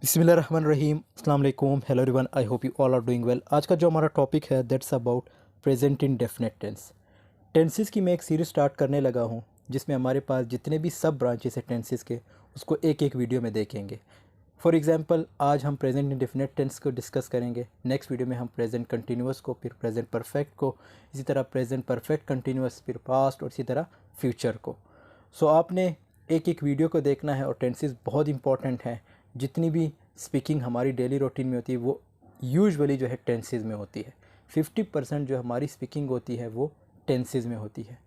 बिस्मिल्लाहिर्रहमानिर्रहीम अस्सलाम वालेकुम hello everyone I hope you all are doing well. आज का जो हमारा टॉपिक है that's about present indefinite tense. Tenses की मैं एक सीरीज़ स्टार्ट करने लगा हूँ जिसमें हमारे पास जितने भी सब ब्रांचेस हैं टेंसेस के उसको एक एक वीडियो में देखेंगे। फॉर एग्जांपल आज हम प्रेजेंट इंडेफिनिट टेंस को डिस्कस करेंगे, नेक्स्ट वीडियो में हम प्रेजेंट कंटिन्यूअस को, फिर प्रेजेंट परफेक्ट को, इसी तरह प्रेजेंट परफेक्ट कंटिन्यूअस, फिर पास्ट और इसी तरह फ्यूचर को। सो आपने एक एक वीडियो को देखना है और टेंसेस बहुत इंपॉर्टेंट हैं। जितनी भी स्पीकिंग हमारी डेली रूटीन में होती है वो यूजुअली जो है टेंसेस में होती है। 50% जो हमारी स्पीकिंग होती है वो टेंसेस में होती है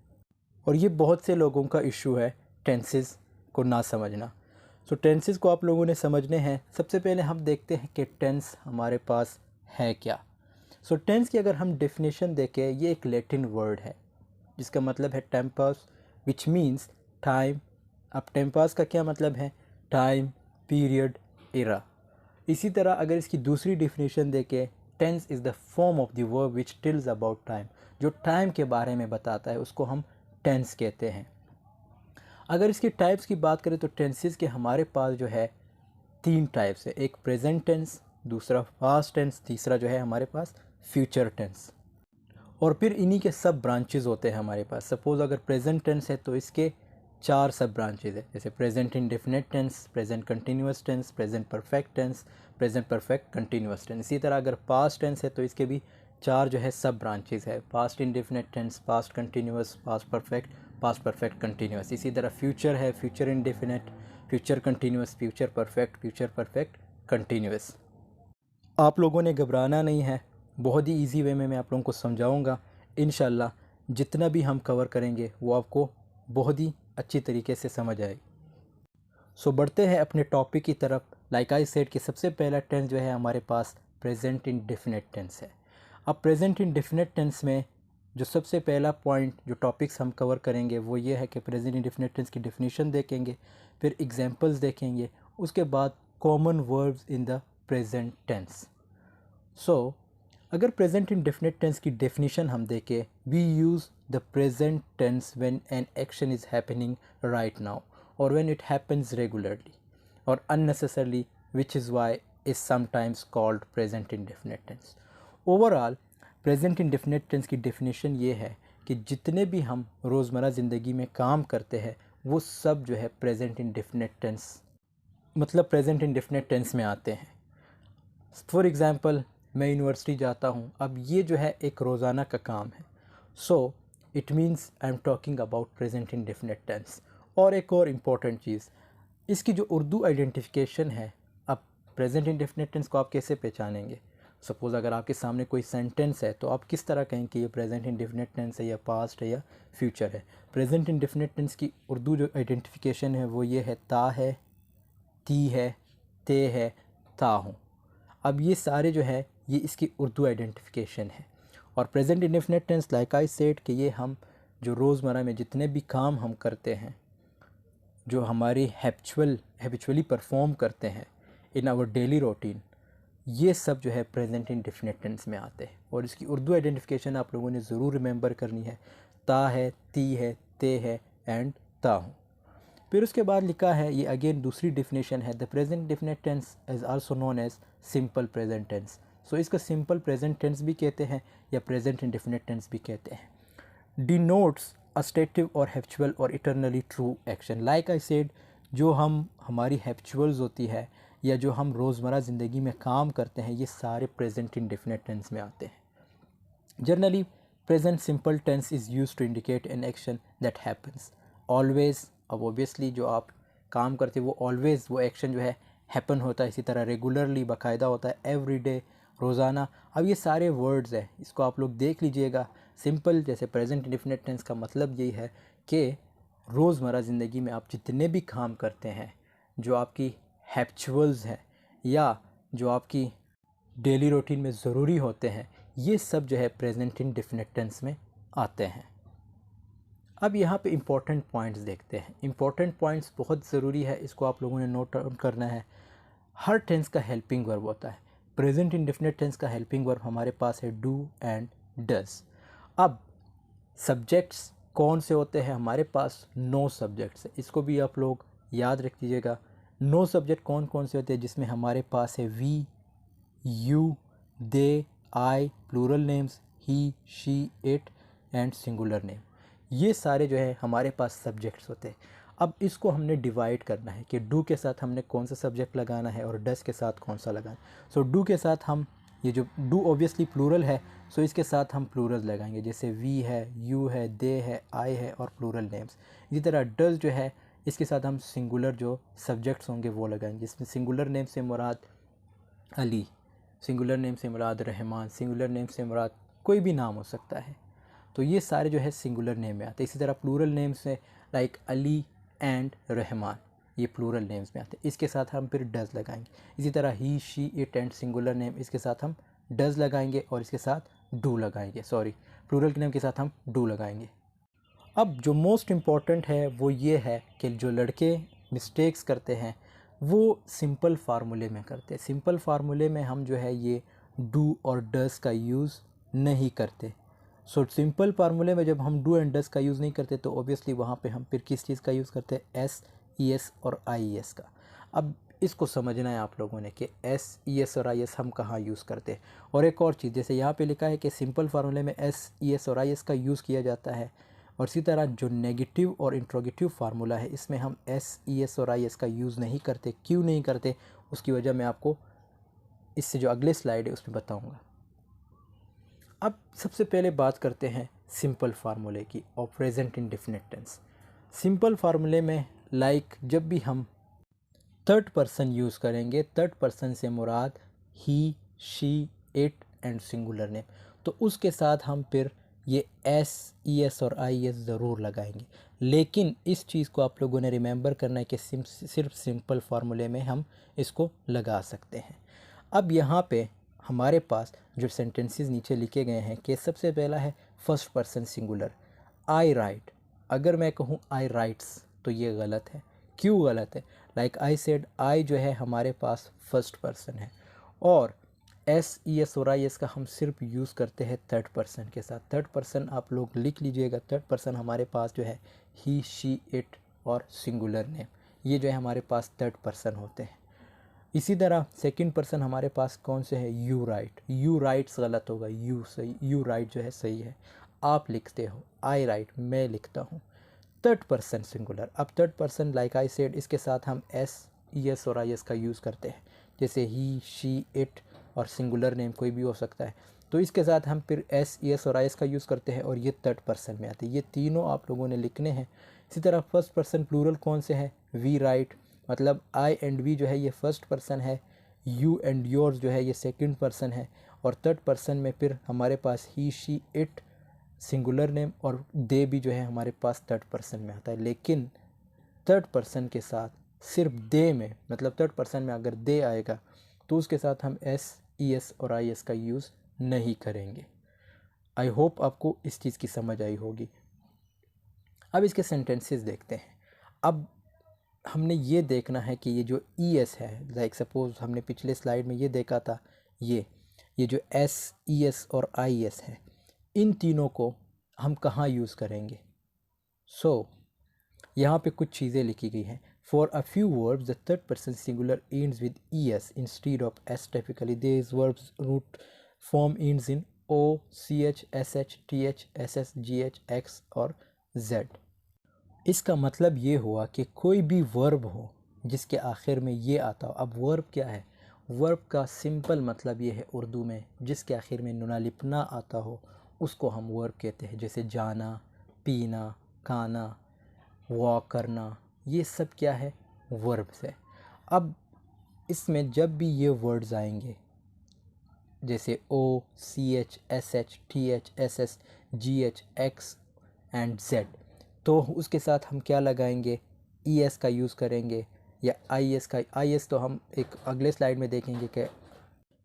और ये बहुत से लोगों का इशू है टेंसेस को ना समझना। सो टेंसेस को आप लोगों ने समझने हैं। सबसे पहले हम देखते हैं कि टेंस हमारे पास है क्या। सो टेंस की अगर हम डेफिनेशन देखें, ये एक लैटिन वर्ड है जिसका मतलब है टेम्पस, विच मीन्स टाइम। अब टेम्पस का क्या मतलब है? Time, period, era. इसी तरह अगर इसकी दूसरी डेफिनेशन देखें, tense is the form of the verb which tells about time. जो टाइम के बारे में बताता है उसको हम टेंस कहते हैं। अगर इसके टाइप्स की बात करें तो टेंसेस के हमारे पास जो है 3 टाइप्स है। एक प्रेजेंट टेंस, दूसरा पास्ट टेंस, तीसरा जो है हमारे पास फ्यूचर टेंस। और फिर इन्हीं के सब ब्रांचेस होते हैं हमारे पास। सपोज़ अगर प्रेजेंट टेंस है तो इसके 4 सब ब्रांचेस है, जैसे present indefinite tense, present continuous tense, present perfect tense, present perfect continuous tense. इसी तरह अगर पास्ट टेंस है तो इसके भी 4 जो है सब ब्रांचेस है, past indefinite tense, past continuous, past perfect continuous. इसी तरह फ्यूचर है, future indefinite, future continuous, future perfect continuous. आप लोगों ने घबराना नहीं है, बहुत ही इजी वे में मैं आप लोगों को समझाऊंगा। इंशाल्लाह जितना भी हम कवर करेंगे वो आपको बहुत ही अच्छी तरीके से समझ आएगी। सो बढ़ते हैं अपने टॉपिक की तरफ। लाइक आई सेड कि सबसे पहला टेंस जो है हमारे पास प्रेजेंट इंडेफिनिट टेंस है। अब प्रेजेंट इंडेफिनिट टेंस में जो सबसे पहला पॉइंट, जो टॉपिक्स हम कवर करेंगे वो ये है कि प्रेजेंट इंडेफिनिट टेंस की डेफिनेशन देखेंगे, फिर एग्जांपल्स देखेंगे, उसके बाद common verbs in the present tense. So अगर प्रेजेंट इंडेफिनिट टेंस की डेफिनेशन हम देखें, we use the present tense when an action is happening right now और व्हेन इट हैपन्स रेगुलरली और unnecessarily, which is why is sometimes called present indefinite tense. Overall present indefinite tense की definition ये है कि जितने भी हम रोज़मर्रा ज़िंदगी में काम करते हैं वो सब जो है प्रेजेंट इंडेफिनिट टेंस, मतलब प्रेजेंट इंडेफिनिट टेंस में आते हैं। फॉर एग्ज़ाम्पल मैं यूनिवर्सिटी जाता हूँ, अब ये जो है एक रोज़ाना का काम है। So it means I am talking about present indefinite tense. और एक और इम्पॉर्टेंट चीज़, इसकी जो उर्दू आइडेंटिफिकेशन है, अब प्रेजेंट इंडेफिनिट टेंस को आप कैसे पहचानेंगे? सपोज़ अगर आपके सामने कोई सेंटेंस है तो आप किस तरह कहें कि ये प्रेजेंट इंडेफिनिट टेंस है या पास्ट है या फ्यूचर है? प्रेजेंट इंडेफिनिट टेंस की उर्दू जो आइडेंटिफिकेशन है वो ये है, ता है, ती है, ते है, ता हूँ। अब ये सारे जो है ये इसकी उर्दू आइडेंटिफिकेशन है। और present indefinite tense like I said कि ये हम जो रोज़मर्रा में जितने भी काम हम करते हैं, जो हमारी हैबिचुअली परफॉर्म करते हैं इन आवर डेली रूटीन, ये सब जो है प्रेजेंट इंडेफिनिट टेंस में आते हैं। और इसकी उर्दू आइडेंटिफिकेशन आप लोगों ने ज़रूर रिमेंबर करनी है, ता है, ती है, ते है एंड ता हूँ। फिर उसके बाद लिखा है, ये अगेन दूसरी डेफिनेशन है, the present definite tense is also known as simple present tense. So इसका सिंपल प्रेजेंट टेंस भी कहते हैं या प्रेजेंट इंडेफिनिट टेंस भी कहते हैं। डिनोट्स अ स्टेटिव और हैबिचुअल और eternally true action. Like I said, जो हमारी हैबिचुअल्स होती है या जो हम रोज़मर्रा ज़िंदगी में काम करते हैं ये सारे प्रेजेंट इंडेफिनिट टेंस में आते हैं। Generally present simple tense is use to indicate an action that happens always. अब ओबियसली जो आप काम करते हैं वो ऑलवेज़ वो एक्शन जो है हैपन होता है। इसी तरह रेगुलरली बाकायदा होता है, एवरी डे, रोज़ाना। अब ये सारे वर्ड्स हैं, इसको आप लोग देख लीजिएगा। सिंपल जैसे प्रेजेंट इंडेफिनिट टेंस का मतलब यही है कि रोज़मर्रा ज़िंदगी में आप जितने भी काम करते हैं, जो आपकी हैबिचुअल्स हैं या जो आपकी डेली रूटीन में ज़रूरी होते हैं, ये सब जो है प्रेजेंट इंडेफिनिट टेंस में आते हैं। अब यहाँ पे इम्पोर्टेंट पॉइंट्स देखते हैं। इम्पोर्टेंट पॉइंट्स बहुत ज़रूरी है, इसको आप लोगों ने नोट डाउन करना है। हर टेंस का हेल्पिंग वर्ब होता है। प्रेजेंट इंडेफिनिट टेंस का हेल्पिंग वर्ब हमारे पास है डू एंड डज। अब सब्जेक्ट्स कौन से होते हैं? हमारे पास 9 सब्जेक्ट्स है, इसको भी आप लोग याद रख दीजिएगा। नो सब्जेक्ट कौन कौन से होते हैं, जिसमें हमारे पास है we, you, they, I, plural names, he, she, it and singular name. ये सारे जो है हमारे पास सब्जेक्ट्स होते हैं। अब इसको हमने डिवाइड करना है कि डू के साथ हमने कौन सा सब्जेक्ट लगाना है और डस के साथ कौन सा लगाना है। सो डू के साथ हम, ये जो डू ऑब्वियसली प्लूरल है, सो इसके साथ हम प्लूरल लगाएंगे, जैसे वी है, यू है, दे है, आई है और प्लूरल नेम्स। इसी तरह डस जो है, इसके साथ हम सिंगुलर जो सब्जेक्ट्स होंगे वो लगाएंगे, जिसमें सिंगुलर नेम से मुराद अली, सिंगुलर नेम से मुराद रहमान, सिंगुलर नेम से मुराद कोई भी नाम हो सकता है। तो ये सारे जो है सिंगुलर नेम में आते हैं। इसी तरह प्लूरल नेम्स से लाइक अली एंड रहमान, ये प्लूरल नेम्स में आते हैं। इसके साथ हम फिर डज लगाएंगे। इसी तरह he, she, it and singular name, इसके साथ हम डज लगाएंगे और इसके साथ डू लगाएंगे, सॉरी प्लूरल के नेम के साथ हम डू लगाएंगे। अब जो मोस्ट इम्पॉर्टेंट है वो ये है कि जो लड़के मिस्टेक्स करते हैं वो सिंपल फार्मूले में करते हैं। सिंपल फार्मूले में हम जो है ये डू और डस का यूज़ नहीं करते। सो सिंपल फार्मूले में जब हम डू एंड डस का यूज़ नहीं करते तो ऑब्वियसली वहाँ पे हम फिर किस चीज़ का यूज़ करते हैं, एस, ई एस और आई एस का। अब इसको समझना है आप लोगों ने कि एस, ई एस और आई एस हम कहाँ यूज़ करते हैं। और एक और चीज़, जैसे यहाँ पे लिखा है कि सिंपल फार्मूले में एस, ई एस और आई एस का यूज़ किया जाता है, और इसी तरह जो नेगेटिव और इंट्रोगेटिव फार्मूला है इसमें हम एस, ई एस और आई एस का यूज़ नहीं करते। क्यों नहीं करते, उसकी वजह मैं आपको इससे जो अगले स्लाइड है उसमें बताऊँगा। अब सबसे पहले बात करते हैं सिंपल फार्मूले की और प्रेजेंट इंडेफिनिट टेंस। सिंपल फार्मूले में लाइक जब भी हम थर्ड पर्सन यूज़ करेंगे, थर्ड पर्सन से मुराद he, she, it and singular name, तो उसके साथ हम फिर ये एस, ई एस और आई एस ज़रूर लगाएंगे। लेकिन इस चीज़ को आप लोगों ने रिमेंबर करना है कि सिर्फ सिंपल फार्मूले में हम इसको लगा सकते हैं। अब यहाँ पे हमारे पास जो सेंटेंसेस नीचे लिखे गए हैं कि सबसे पहला है फर्स्ट पर्सन सिंगुलर, आई राइट। अगर मैं कहूँ आई राइट्स तो ये गलत है। क्यों गलत है? लाइक आई सेड, आई जो है हमारे पास फर्स्ट पर्सन है और एस, ई एस और आई एस का हम सिर्फ यूज़ करते हैं थर्ड पर्सन के साथ। थर्ड पर्सन आप लोग लिख लीजिएगा, थर्ड पर्सन हमारे पास जो है ही, शी, इट और सिंगुलर नेम, ये जो है हमारे पास थर्ड पर्सन होते हैं। इसी तरह सेकंड पर्सन हमारे पास कौन से है, यू राइट। यू राइट्स गलत होगा, यू सही, यू राइट जो है सही है। आप लिखते हो, आई राइट मैं लिखता हूँ। थर्ड पर्सन सिंगुलर, अब third person like I said इसके साथ हम एस, ई एस और आई एस का यूज़ करते हैं, जैसे ही, शी, इट और सिंगुलर नेम कोई भी हो सकता है, तो इसके साथ हम फिर एस, ई एस और आई एस का यूज़ करते हैं और ये थर्ड पर्सन में आते हैं। ये तीनों आप लोगों ने लिखने हैं। इसी तरह फर्स्ट पर्सन प्लूरल कौन से हैं, वी राइट, मतलब आई एंड वी जो है ये फर्स्ट पर्सन है, यू एंड योर्स जो है ये सेकंड पर्सन है, और थर्ड पर्सन में फिर हमारे पास ही, शी, इट, सिंगुलर नेम और दे भी जो है हमारे पास थर्ड पर्सन में आता है। लेकिन थर्ड पर्सन के साथ सिर्फ दे में, मतलब थर्ड पर्सन में अगर दे आएगा तो उसके साथ हम एस, ई एस और आई एस का यूज़ नहीं करेंगे। आई होप आपको इस चीज़ की समझ आई होगी। अब इसके सेंटेंसेस देखते हैं। अब हमने ये देखना है कि ये जो ई एस है, लाइक सपोज हमने पिछले स्लाइड में ये देखा था, ये जो एस, ई एस और आई एस है, इन तीनों को हम कहाँ यूज़ करेंगे। यहाँ पे कुछ चीज़ें लिखी गई हैं। For a few verbs the third person singular ends with es instead of s. Typically these verbs root form ends in o, ch, sh, th, ss, gh, x और z। इसका मतलब ये हुआ कि कोई भी वर्ब हो जिसके आखिर में ये आता हो। अब वर्ब क्या है? वर्ब का सिंपल मतलब ये है उर्दू में, जिसके आखिर में नुना लिपना आता हो उसको हम वर्ब कहते हैं। जैसे जाना, पीना, खाना, वॉक करना, ये सब क्या है? वर्ब्स है। अब इसमें जब भी ये वर्ड्स आएंगे जैसे O, C H, S H, T H, S S, G H, X and Z, तो उसके साथ हम क्या लगाएंगे? ई एस का यूज़ करेंगे या आई एस का। आई एस तो हम एक अगले स्लाइड में देखेंगे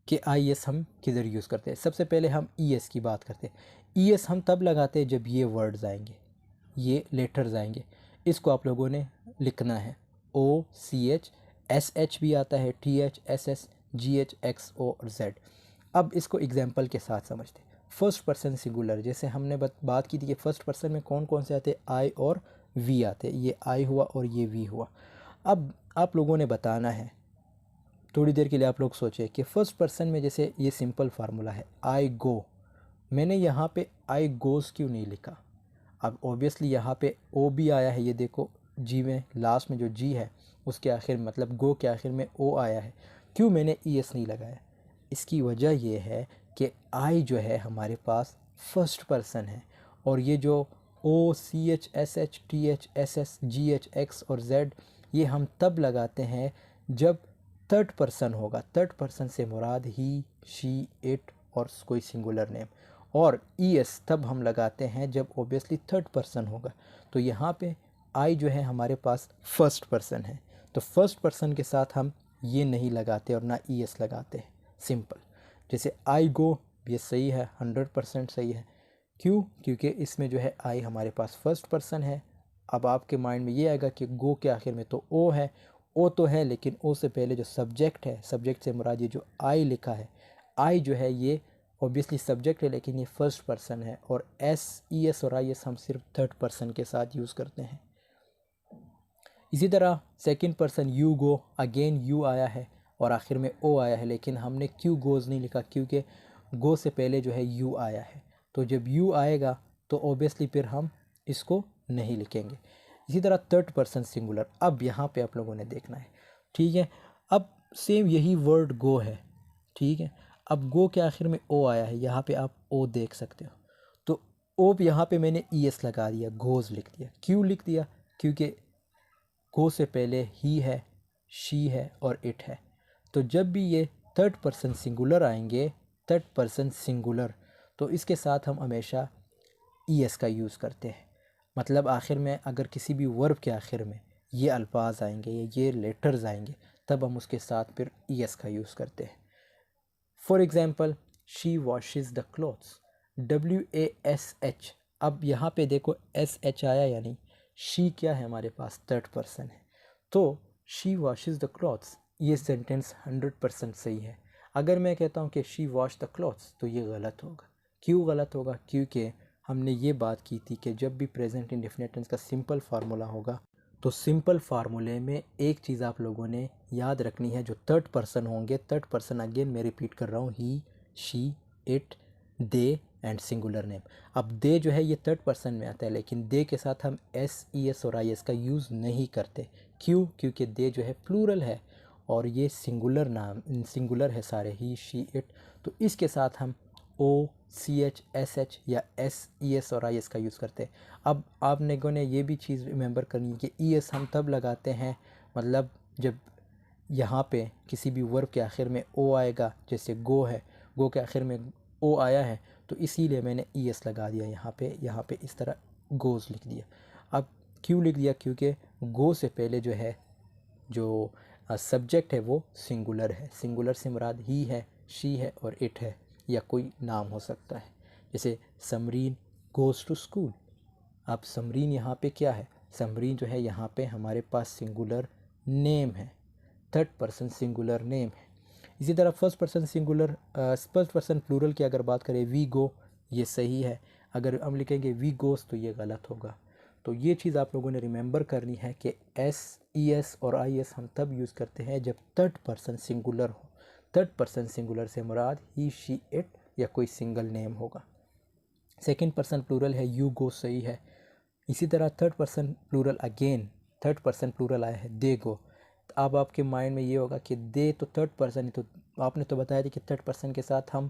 कि आई एस हम किधर यूज़ करते हैं। सबसे पहले हम ई एस की बात करते हैं। ई एस हम तब लगाते हैं जब ये वर्ड्स आएंगे, ये लेटर्स आएंगे। इसको आप लोगों ने लिखना है, O, C H, S H भी आता है, T H, S S, G H, X, O और जेड। अब इसको एग्जाम्पल के साथ समझते हैं। फर्स्ट पर्सन सिंगुलर, जैसे हमने बात की थी कि फर्स्ट पर्सन में कौन कौन से आते हैं, आई और वी आते हैं। ये आई हुआ और ये वी हुआ। अब आप लोगों ने बताना है, थोड़ी देर के लिए आप लोग सोचें कि फर्स्ट पर्सन में जैसे ये सिंपल फार्मूला है आई गो, मैंने यहाँ पे आई गोज़ क्यों नहीं लिखा? अब ऑब्वियसली यहाँ पे ओ भी आया है, ये देखो जी में लास्ट में जो जी है उसके आखिर मतलब गो के आखिर में ओ आया है, क्यों मैंने ई एस नहीं लगाया? इसकी वजह ये है कि आई जो है हमारे पास फर्स्ट पर्सन है, और ये जो O C H S H T H S S G H X और जेड ये हम तब लगाते हैं जब थर्ड पर्सन होगा। थर्ड पर्सन से मुराद ही, शी, इट और कोई सिंगुलर नेम, और ई एस तब हम लगाते हैं जब ओबियसली थर्ड पर्सन होगा। तो यहाँ पे आई जो है हमारे पास फर्स्ट पर्सन है, तो फर्स्ट पर्सन के साथ हम ये नहीं लगाते और ना ई एस लगाते हैं, सिंपल। जैसे आई गो, ये सही है, 100% सही है। क्यों? क्योंकि इसमें जो है आई हमारे पास फर्स्ट पर्सन है। अब आपके माइंड में ये आएगा कि गो के आखिर में तो ओ है, ओ तो है लेकिन ओ से पहले जो सब्जेक्ट है, सब्जेक्ट से मुराद ये जो आई लिखा है, आई जो है ये ऑब्वियसली सब्जेक्ट है लेकिन ये फर्स्ट पर्सन है, और एस, ई एस और आई एस हम सिर्फ थर्ड पर्सन के साथ यूज़ करते हैं। इसी तरह second person you go, again you आया है और आखिर में ओ आया है, लेकिन हमने क्यों गोज़ नहीं लिखा? क्योंकि गो से पहले जो है यू आया है, तो जब यू आएगा तो ऑब्वियसली फिर हम इसको नहीं लिखेंगे। इसी तरह थर्ड पर्सन सिंगुलर, अब यहाँ पे आप लोगों ने देखना है, ठीक है। अब सेम यही वर्ड गो है, ठीक है। अब गो के आखिर में ओ आया है, यहाँ पे आप ओ देख सकते हो, तो ओ यहाँ पे मैंने ई एस लगा दिया, गोज़ लिख दिया। क्यों लिख दिया? क्योंकि गो से पहले ही है, शी है और इट है, तो जब भी ये थर्ड पर्सन सिंगुलर आएंगे, थर्ड पर्सन सिंगुलर, तो इसके साथ हम हमेशा ई एस का यूज़ करते हैं। मतलब आखिर में अगर किसी भी वर्ब के आखिर में ये अल्फाज आएंगे या ये लेटर्स आएंगे, तब हम उसके साथ फिर ई एस का यूज़ करते हैं। For example, she washes the clothes, W A S H, अब यहाँ पे देखो एस एच आया, यानी शी क्या है हमारे पास? थर्ड पर्सन है, तो शी वॉशेज़ द क्लॉथ्स, ये सेंटेंस 100% सही है। अगर मैं कहता हूँ कि शी वॉश द क्लॉथ्स, तो ये गलत होगा। क्यों गलत होगा? क्योंकि हमने ये बात की थी कि जब भी प्रेजेंट इंडेफिनिट टेंस का सिंपल फार्मूला होगा, तो सिंपल फार्मूले में एक चीज़ आप लोगों ने याद रखनी है, जो थर्ड पर्सन होंगे, थर्ड पर्सन अगेन मैं रिपीट कर रहा हूँ, he, she, it, they and singular name. अब दे जो है ये थर्ड पर्सन में आता है, लेकिन दे के साथ हम एस, ई एस और आई एस का यूज़ नहीं करते। क्यों? क्योंकि दे जो है प्लूरल है और ये सिंगुलर नाम, सिंगुलर है सारे, ही, शी, इट, तो इसके साथ हम ओ, सी एच, एस एच या एस, ई एस और आई एस का यूज़ करते हैं। अब आप लोगों ने ये भी चीज़ रिमेंबर करनी है कि ई एस हम तब लगाते हैं मतलब जब यहाँ पे किसी भी वर्ब के आखिर में ओ आएगा, जैसे गो है, गो के आखिर में ओ आया है, तो इसीलिए मैंने ई एस लगा दिया यहाँ पे इस तरह गोज़ लिख दिया। अब क्यों लिख दिया? क्योंकि गो से पहले जो है जो सब्जेक्ट है वो सिंगुलर है, सिंगुलर से मुराद ही है, शी है और इट है, या कोई नाम हो सकता है। जैसे समरीन गोज़ टू स्कूल, अब समरीन यहाँ पे क्या है? समरीन जो है यहाँ पे हमारे पास सिंगुलर नेम है, थर्ड पर्सन सिंगुलर नेम है। इसी तरह first person singular, first person plural की अगर बात करें, वी गो, ये सही है। अगर हम लिखेंगे वी गोज़ तो ये गलत होगा। तो ये चीज़ आप लोगों ने रिमेंबर करनी है कि एस, ई एस और आई एस हम तब यूज़ करते हैं जब थर्ड पर्सन सिंगुलर हो। थर्ड पर्सन सिंगुलर से मुराद ही, शी, इट या कोई सिंगल नेम होगा। सेकंड पर्सन प्लूरल है यू गो, सही है। इसी तरह third person plural, again third person plural आया है दे गो। अब आपके माइंड में ये होगा कि दे तो थर्ड पर्सन है, तो आपने तो बताया था कि थर्ड पर्सन के साथ हम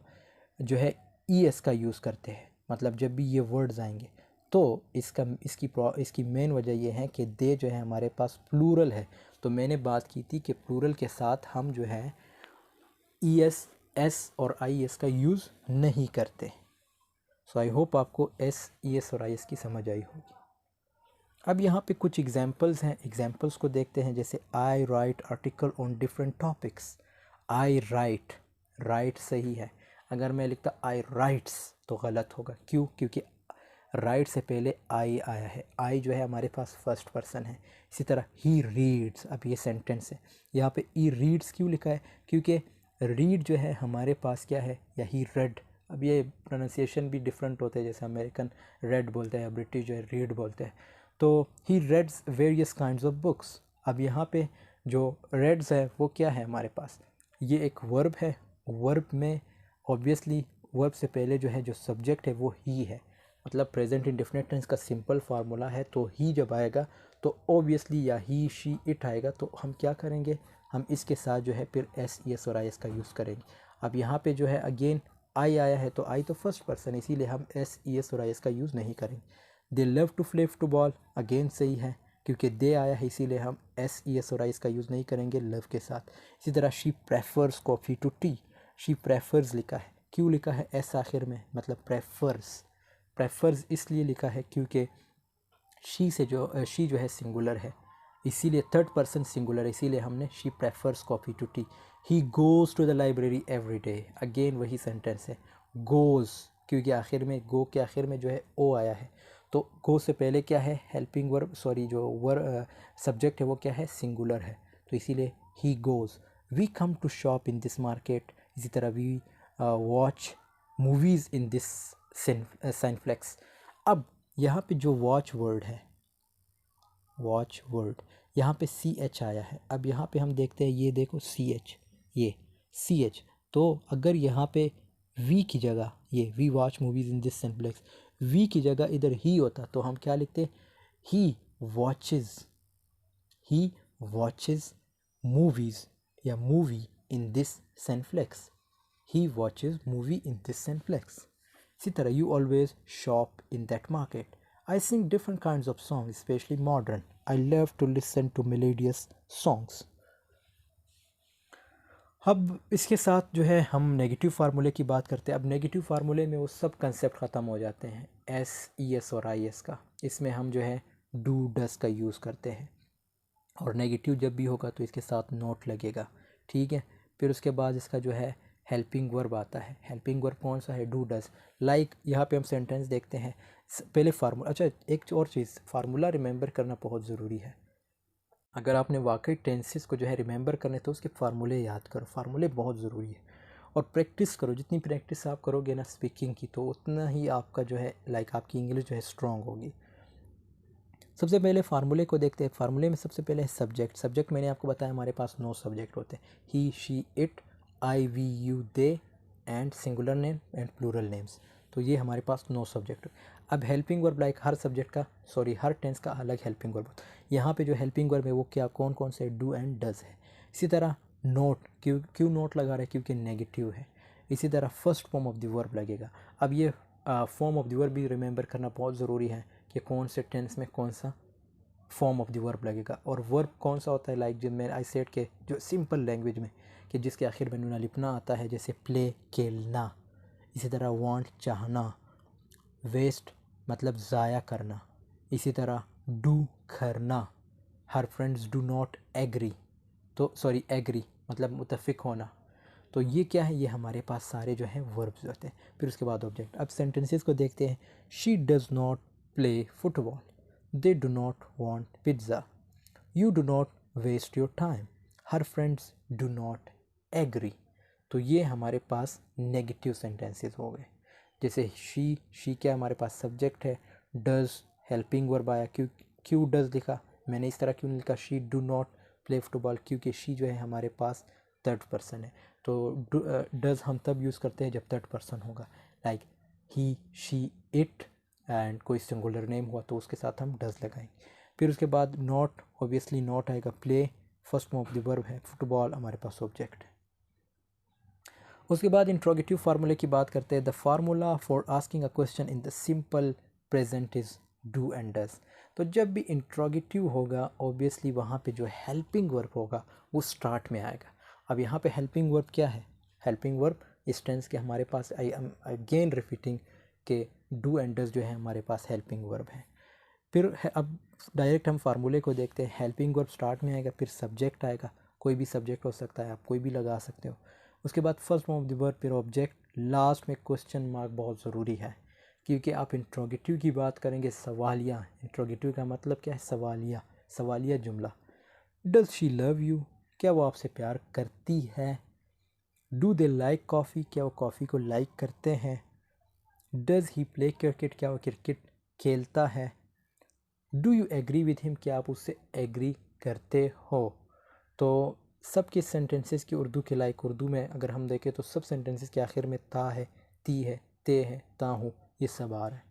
जो है ई एस का यूज़ करते हैं, मतलब जब भी ये वर्ड्स आएंगे। तो इसकी मेन वजह ये है कि दे जो है हमारे पास प्लूरल है, तो मैंने बात की थी कि प्लूरल के साथ हम जो है ई एस, एस और आई एस का यूज़ नहीं करते। सो आई होप आपको एस, ई एस और आई एस की समझ आई होगी। अब यहाँ पे कुछ एग्जांपल्स हैं, एग्जांपल्स को देखते हैं। जैसे I write article on different topics, I write, write सही है। अगर मैं लिखता आई राइट्स तो गलत होगा। क्यों? क्योंकि राइट से पहले आई आया है, आई जो है हमारे पास फर्स्ट पर्सन है। इसी तरह ही रीड्स, अब ये सेंटेंस है, यहाँ पे ई रीड्स क्यों लिखा है? क्योंकि रीड जो है हमारे पास क्या है, या ही रेड। अब ये प्रोनाउंसिएशन भी डिफरेंट होते हैं, जैसे अमेरिकन रेड बोलते हैं, ब्रिटिश जो है रीड बोलते हैं। तो he reads various kinds of books. अब यहाँ पे जो रेड्स है वो क्या है हमारे पास, ये एक वर्ब है। वर्ब में ऑब्वियसली वर्ब से पहले जो है जो सब्जेक्ट है वो ही है, मतलब प्रेजेंट इंडेफिनिट टेंस का सिंपल फार्मूला है, तो ही जब आएगा तो ऑब्वियसली या ही शी इट आएगा, तो हम क्या करेंगे, हम इसके साथ जो है फिर एस ई एस और आई एस का यूज़ करेंगे। अब यहाँ पे जो है अगेन आई आया है, तो आई तो फर्स्ट पर्सन है, इसीलिए हम एस ई एस और आई एस का यूज़ नहीं करेंगे। They love to play football, again सही है, क्योंकि दे आया है इसीलिए हम एस ई एस और आई एस का यूज़ नहीं करेंगे लव के साथ। इसी तरह she prefers coffee to tea, she prefers लिखा है, क्यों लिखा है एस आखिर में, मतलब प्रेफर्स, प्रेफर्स इसलिए लिखा है क्योंकि शी से जो शी जो है सिंगुलर है, इसीलिए थर्ड पर्सन सिंगुलर है, इसीलिए हमने she prefers coffee to tea. He goes to the library every day, again वही सेंटेंस है, गोज़, क्योंकि आखिर में गो के आखिर में जो है ओ आया है, तो गो से पहले क्या है हेल्पिंग वर्ब, सॉरी जो सब्जेक्ट है वो क्या है सिंगुलर है, तो इसीलिए he goes. We come to shop in this market, इसी तरह we watch movies in this cineplex. अब यहाँ पे जो वॉच वर्ड है, वॉच वर्ड, यहाँ पे सी एच आया है। अब यहाँ पे हम देखते हैं, ये देखो सी एच, ये सी एच, तो अगर यहाँ पे वी की जगह, ये we watch movies in this cineplex, we की जगह इधर ही होता तो हम क्या लिखते, he watches, he watches movies या movie in this cineplex, he watches movie in this cineplex. इसी तरह you always shop in that market, I sing different kinds of songs, especially modern. I love to listen to melodious songs. अब इसके साथ जो है हम negative फार्मूले की बात करते हैं। अब नेगेटिव फार्मूले में वो सब कंसेप्ट ख़त्म हो जाते हैं, एस ई एस और आई एस का। इसमें हम जो है डू डस का यूज़ करते हैं, और नेगेटिव जब भी होगा तो इसके साथ नोट लगेगा, ठीक है। फिर उसके बाद इसका जो है हेल्पिंग वर्ब आता है। हेल्पिंग वर्ब कौन सा है, डू डस। लाइक यहाँ पे हम सेंटेंस देखते हैं, पहले फार्मूला, अच्छा एक और चीज़, फार्मूला रिमेंबर करना बहुत ज़रूरी है। अगर आपने वाकई टेंसेस को जो है रिमेंबर करने तो उसके फार्मूले याद करो, फार्मूले बहुत ज़रूरी है, और प्रैक्टिस करो। जितनी प्रैक्टिस आप करोगे ना स्पीकिंग की, तो उतना ही आपका जो है आपकी इंग्लिश जो है स्ट्रॉन्ग होगी। सबसे पहले फार्मूले को देखते हैं। फार्मूले में सबसे पहले है सब्जेक्ट। सब्जेक्ट मैंने आपको बताया हमारे पास 9 सब्जेक्ट होते हैं, he she it, I we you they, and singular name and plural names. तो ये हमारे पास 9 सब्जेक्ट। अब हेल्पिंग वर्ब, लाइक हर सब्जेक्ट का, सॉरी हर टेंस का अलग हेल्पिंग वर्ब होता है। यहाँ पे जो हेल्पिंग वर्ब है वो क्या, कौन कौन से, डू एंड डज है। इसी तरह नोट, क्यों नोट लगा रहे हैं, क्योंकि नेगेटिव है। इसी तरह first form of the verb लगेगा। अब ये फॉर्म ऑफ द वर्ब भी रिमेंबर करना बहुत ज़रूरी है कि कौन से टेंस में कौन सा फॉर्म ऑफ द वर्ब लगेगा। और वर्ब कौन सा होता है, लाइक जब मैं आई सेड के जो सिंपल लैंग्वेज में, कि जिसके आखिर में नून लिपना आता है, जैसे प्ले खेलना। इसी तरह वांट चाहना, वेस्ट मतलब ज़ाया करना। इसी तरह डू करना, her friends do not agree, तो सॉरी एग्री मतलब मुतफिक होना। तो ये क्या है, ये हमारे पास सारे जो हैं वर्ब्स होते हैं। फिर उसके बाद ऑब्जेक्ट। अब सेंटेंसेस को देखते हैं। She does not play football, they do not want pizza, you do not waste your time, her friends do not agree. तो ये हमारे पास नेगेटिव सेंटेंसेस हो गए। जैसे शी क्या हमारे पास सब्जेक्ट है, डज़ हेल्पिंग वर्ब आया, क्यों डज़ लिखा, मैंने इस तरह क्यों नहीं लिखा she do not play football, क्योंकि शी जो है हमारे पास थर्ड पर्सन है। तो डज़ हम तब यूज़ करते हैं जब थर्ड पर्सन होगा, like he she it, and कोई सिंगुलर नेम हुआ तो उसके साथ हम डज़ लगाएंगे। फिर उसके बाद नॉट, ऑब्वियसली नॉट आएगा। Play first form of the verb है, फुटबॉल हमारे पास ऑब्जेक्ट है। उसके बाद इंट्रोगेटिव फार्मूले की बात करते हैं। The formula for asking a question in the simple present is do and does. तो जब भी इंट्रोगेटिव होगा ऑब्वियसली वहाँ पे जो हेल्पिंग वर्ब होगा वो स्टार्ट में आएगा। अब यहाँ पे हेल्पिंग वर्ब क्या है, हेल्पिंग वर्ब इस टेंस के हमारे पास, आई एम अगेन रिपीटिंग के डू एंड डज जो है हमारे पास हेल्पिंग वर्ब है। फिर अब डायरेक्ट हम फार्मूले को देखते हैं। हेल्पिंग वर्ब स्टार्ट में आएगा, फिर सब्जेक्ट आएगा, कोई भी सब्जेक्ट हो सकता है, आप कोई भी लगा सकते हो। उसके बाद first form of the verb, फिर ऑब्जेक्ट, लास्ट में क्वेश्चन मार्क बहुत ज़रूरी है, क्योंकि आप इंट्रोगेटिव की बात करेंगे, सवालिया। इंट्रोगेटिव का मतलब क्या है, सवालिया, सवालिया जुमला। डज शी लव यू, क्या वो आपसे प्यार करती है। डू दे लाइक कॉफ़ी, क्या वो कॉफ़ी को लाइक करते हैं। डज ही प्ले क्रिकेट, क्या वो क्रिकेट खेलता है। Do you agree with him, क्या आप उससे एग्री करते हो। तो सब के सेंटेंसेस की उर्दू के लाइक उर्दू में अगर हम देखें तो सब सेंटेंसेस के आखिर में ता है, ती है, ते है, ता हूँ, ये सब आ रहा है।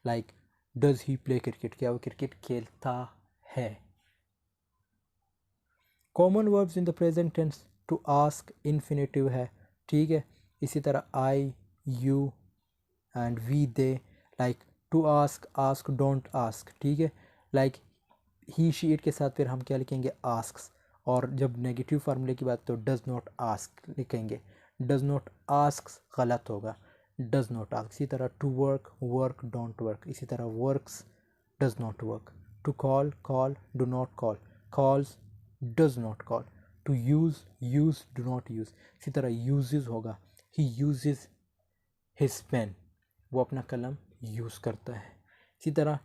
Like does he play cricket, क्या वो क्रिकेट खेलता है। Common verbs in the present tense, to ask infinitive है, ठीक है। इसी तरह I, you and we, they. Like to ask, ask, don't ask, ठीक है। लाइक ही शी इट के साथ फिर हम क्या लिखेंगे, आस्क्स। और जब नेगेटिव फार्मूले की बात तो डज़ नॉट आस्क लिखेंगे। डज़ नॉट आस्क गलत होगा, डज़ नॉट आस्क। इसी तरह to work, work, don't work. इसी तरह works, does not work. To call, call, do not call, calls, does not call. To use, use, do not use. इसी तरह uses होगा, he uses his pen, वो अपना कलम यूज़ करता है। इसी तरह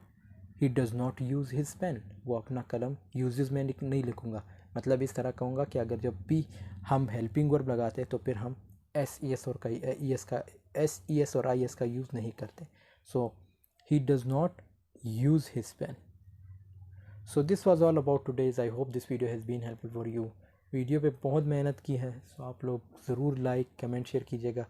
he does not use his pen, वो अपना कलम यूजेस में नहीं लिखूँगा। मतलब इस तरह कहूँगा कि अगर जब भी हम हेल्पिंग वर्ब लगाते हैं तो फिर हम एस ई एस और आई एस का यूज़ नहीं करते। So he does not use his pen. So this was all about today's. I hope this video has been helpful for you. Video पे बहुत मेहनत की है, सो आप लोग ज़रूर लाइक कमेंट शेयर कीजिएगा।